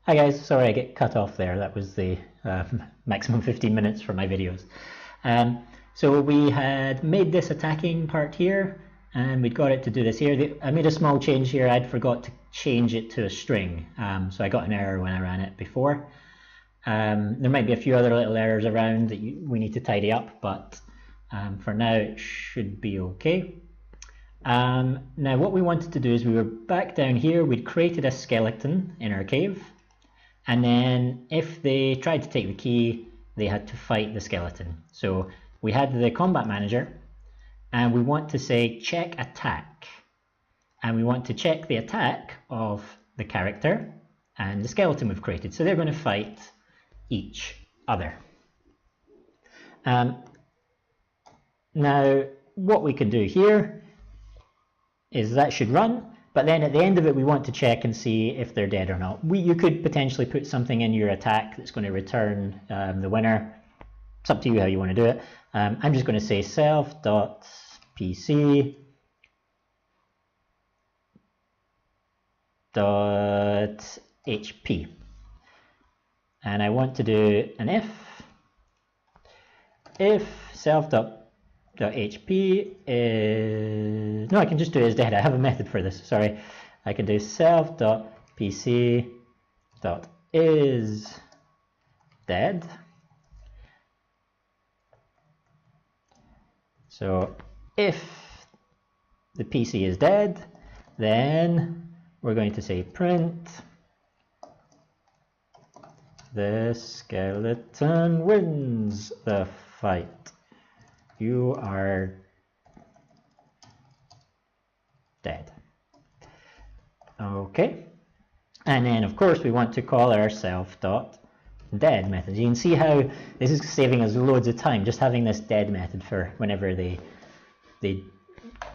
Hi guys, sorry I get cut off there. That was the maximum 15 minutes for my videos. So we had made this attacking part here, and we'd got it to do this here. I made a small change here. I'd forgot to change it to a string, so I got an error when I ran it before. There might be a few other little errors around that we need to tidy up, but for now it should be okay. Now what we wanted to do is we were back down here, we'd created a skeleton in our cave, and then if they tried to take the key, they had to fight the skeleton. So we had the combat manager, and we want to say check attack, and we want to check the attack of the character and the skeleton we've created. So they're going to fight each other. Now what we can do here is that should run, but then at the end of it we want to check and see if they're dead or not. You could potentially put something in your attack that's going to return the winner. It's up to you how you want to do it. I'm just going to say self.pc.hp, and I want to do an if self.hp is, no, I can just do it as dead. I have a method for this, sorry. I can do self.pc.is dead. So if the PC is dead, then we're going to say print the skeleton wins the fight. You are dead. Okay, and then of course we want to call our self.dead method. You can see how this is saving us loads of time, just having this dead method for whenever they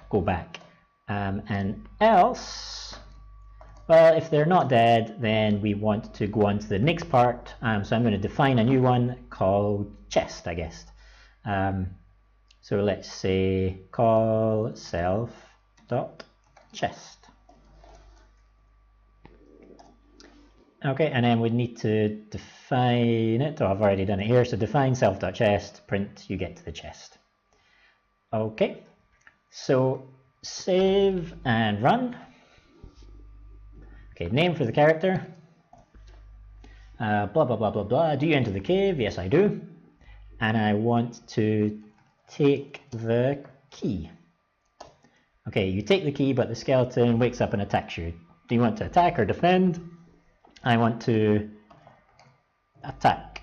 go back. And else, well, if they're not dead, then we want to go on to the next part. So I'm going to define a new one called chest, I guess. So let's say call self.chest. Okay, and then we need to define it. Oh, I've already done it here. So define self.chest, print, you get to the chest. Okay, so save and run. Okay, name for the character. Blah, blah, blah, blah, blah. Do you enter the cave? Yes, I do. And I want to take the key. Okay, you take the key, but the skeleton wakes up and attacks you. Do you want to attack or defend? I want to attack.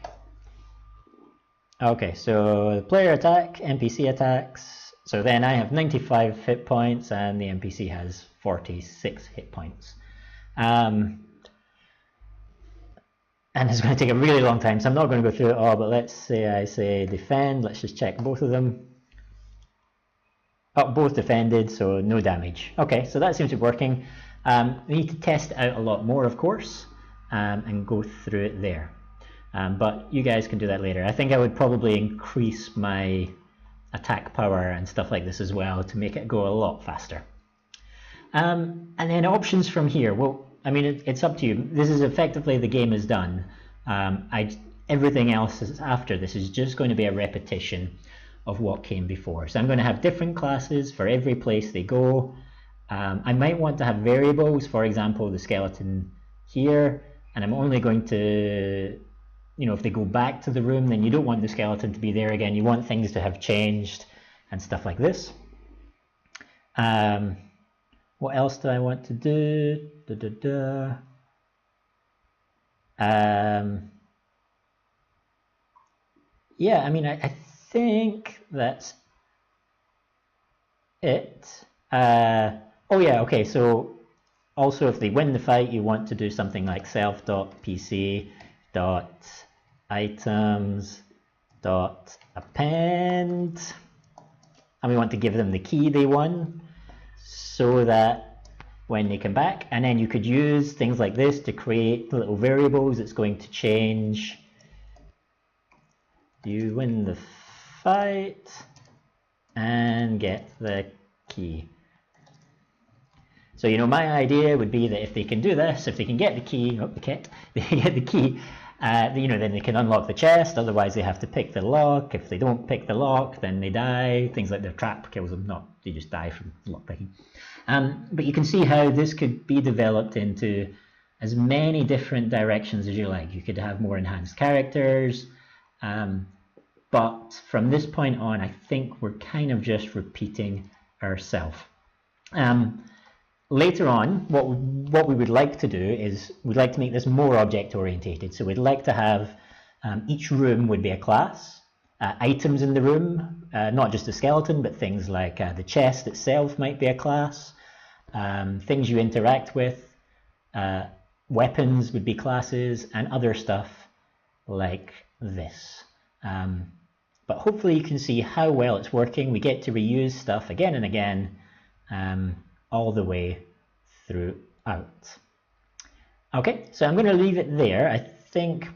Okay, so the player attack, NPC attacks. So then I have 95 hit points and the NPC has 46 hit points. And it's going to take a really long time, so I'm not going to go through it all, but let's say I say defend. Let's just check both of them. Oh, both defended, so no damage. Okay, so that seems to be working. We need to test it out a lot more, of course, and go through it there. But you guys can do that later. I think I would probably increase my attack power and stuff like this as well to make it go a lot faster. And then options from here. Well, I mean, it's up to you. This is effectively the game is done. Everything else after this is just going to be a repetition of what came before. So I'm going to have different classes for every place they go. I might want to have variables, for example, the skeleton here, and I'm only going to, you know, if they go back to the room, then you don't want the skeleton to be there again. You want things to have changed and stuff like this. What else do I want to do? Yeah, I mean, I think that's it. Oh yeah, okay, so also if they win the fight, you want to do something like self.pc.items.append, and we want to give them the key they won so that when they come back, and then you could use things like this to create little variables. It's going to change. You win the fight and get the key. So, you know, my idea would be that if they can do this, if they can get the key, they can get the key, you know, then they can unlock the chest. Otherwise, they have to pick the lock. If they don't pick the lock, then they die. Things like their trap kills them. Not, they just die from lock picking. But you can see how this could be developed into as many different directions as you like. You could have more enhanced characters, but from this point on, I think we're kind of just repeating ourselves. Later on, what we would like to do is we'd like to make this more object orientated. So we'd like to have each room would be a class, items in the room, not just a skeleton, but things like the chest itself might be a class, things you interact with, weapons would be classes, and other stuff like this. But hopefully you can see how well it's working. We get to reuse stuff again and again, all the way throughout. Okay, so I'm going to leave it there. I think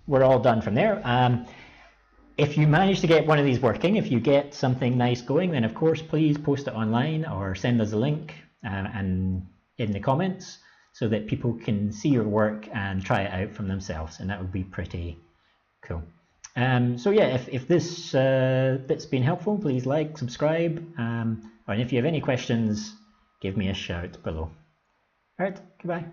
we're all done from there. If you manage to get one of these working, if you get something nice going, then of course please post it online or send us a link and in the comments so that people can see your work and try it out from themselves, and that would be pretty cool. So yeah, if this bit's been helpful, please like, subscribe, and if you have any questions, give me a shout below. Alright, goodbye.